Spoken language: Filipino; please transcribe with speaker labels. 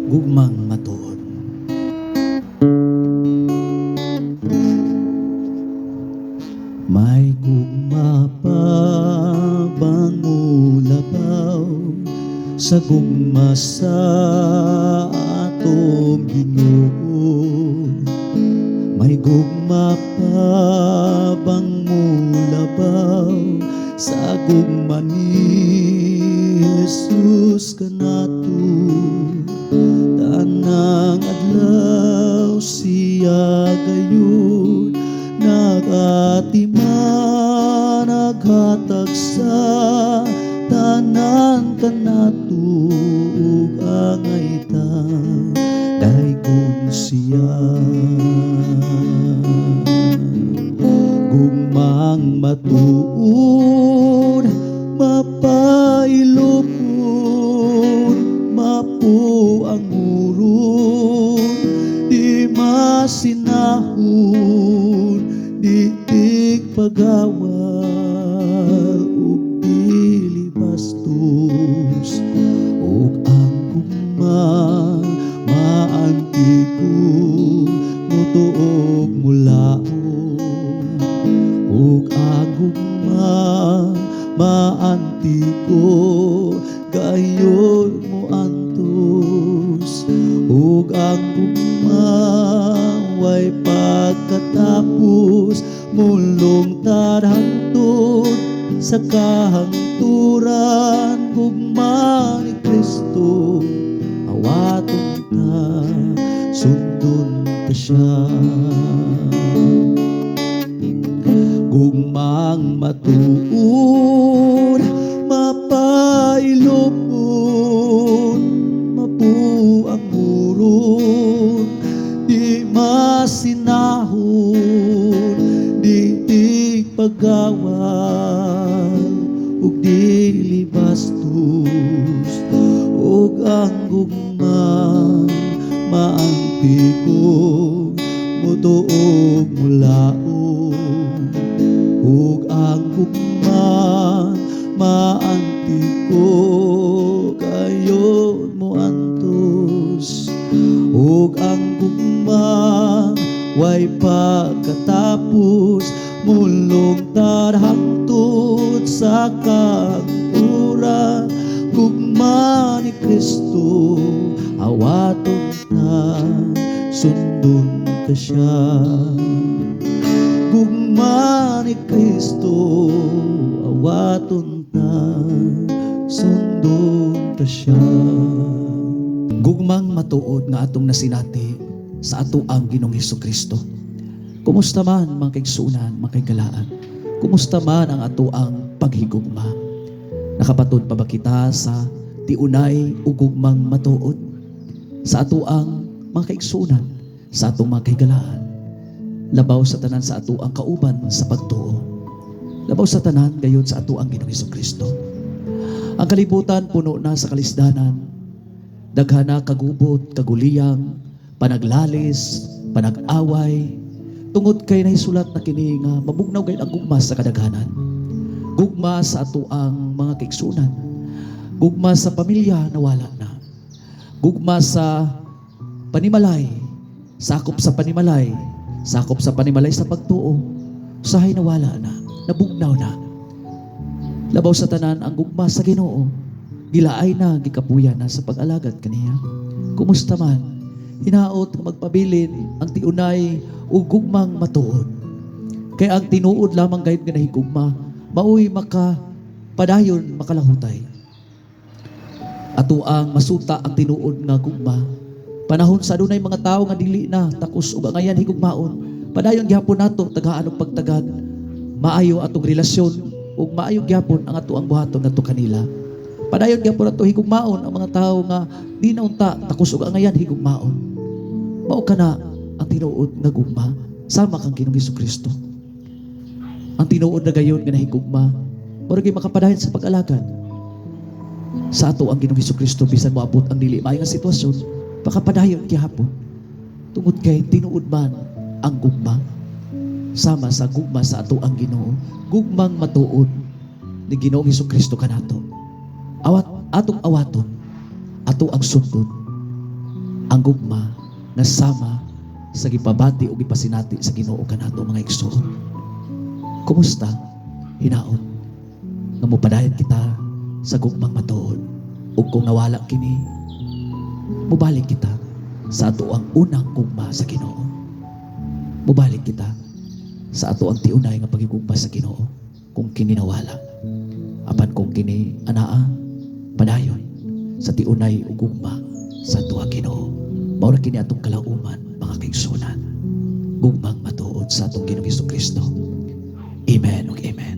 Speaker 1: Gugmang matuod. May gugma pa bang ulabaw sa gugma sa atong Ginoo? May gugma pa bang mulabaw sa gugma ni Jesus kanato? Tanang adlaw siya gayon nagatima, naghatag sa tanan kanato ug angay ta daygon siya. Gugmang matuod, mapailupon, mapu ang urong, di masinahon, di pagawal, ug dili bastos, ug ang gugma maantigo, mutuog mulaon, ug ang gugma maantigo, gayon mo antos, ug ang gugma way pagkatapos, mulong tarhangtod sa kahangturan. Gugma ni Kristo awaton ta, sundon ta siya. Gugmang matuod, mapailupon, mapu ang urong, di masinahon, di pagawal, ug dili bastos, ug ang gugma maantigo, mutuog mulaon, ug ang gugma maantigo, gayon mo antos, ug ang gugma way pagkatapos, mulong tarhangtod sa kahangturan. Gugma ni Kristo awaton ta, sundon ta siya. Gugma ni Kristo awaton ta, sundon ta siya. Gugmang matuod nga atong nasinati sa ato ang Ginoong Hesukristo. Kumusta man mga kaigsunan, mga kaigalaan? Kumusta man ang ato ang paghigugma? Nakapatod pa ba kita sa tiunay o gugmang matuod? Sa ato ang mga kaigsunan, sa atong mga kaigalaan? Labaw sa tanan sa ato ang kauban sa pagtuo. Labaw sa tanan gayon sa ato ang Ginoong Hesukristo. Ang kalibutan puno na sa kalisdanan, daghana kagubot, kaguliyang, panaglalis, panag-away, tungod kay nahisulat na kini nga mabugnaw gayud ang gugma sa kadaghanan. Gugma sa ato ang mga kaigsunan, gugma sa pamilya nawala na, gugma sa panimalay, sakop sa panimalay, sakop sa panimalay sa pagtuo, usahay nawala na, nabugnaw na. Labaw sa tanan ang gugma sa Ginoo, gilaay na, gikapuyan na sa pag-alagad kaniya. Kumusta man, hinaot nga magpabilin ang tiunay o gugmang matuod. Kaya ang tinuod lamang gayud nga nahigugma, maoy makapadayon makalahutay. Ato ang masuta ang tinuod nga gugma. Panahon sa adunay mga tao nga dili na takos ug angayan higugmaon, padayon gyapon nato tagaan og pagtagad, maayo atong relasyon ug maayo gyapon ang ato ang buhaton ngadto kanila. Padayon gyapon ato higugmaon ang mga tao nga di na unta takos ug angayan higugmaon. Mao kana ang tinuod nga gugma sama kang Ginoong Hesukristo. Ang tinuod na gayon nga nahigugma, mura gyud makapadayon sa pag-alagad sa ato ang Ginoong Hesukristo bisan moabot ang dili maayong nga sitwasyon, makapadayon gihapon. Tungod kay tinuod man ang gugma sama sa gugma sa ato ang Ginoo, gugmang matuod ni Ginoong Hesukristo kanato. Atong awaton, ato ang sundon. ang gugma nga sama sa gipabati o gipasinati sa Ginoo kanato mga igsoon. Kumusta? Hinaot nga mopadayon kita sa gugmang matuod. Ug kung nawala kini, mubalik kita sa ato ang unang gugma sa Ginoo. Mubalik kita sa ato ang tiunay nga pagigugma sa Ginoo kung kini nawala. Apan kung kini anaa, padayon sa tiunay ug gugma sa ato ang Ginoo. Mao ra kini atong kalauman mga kaigsunan. Gugmang matuod sa atong Ginoong Hesukristo. Amen ug amen.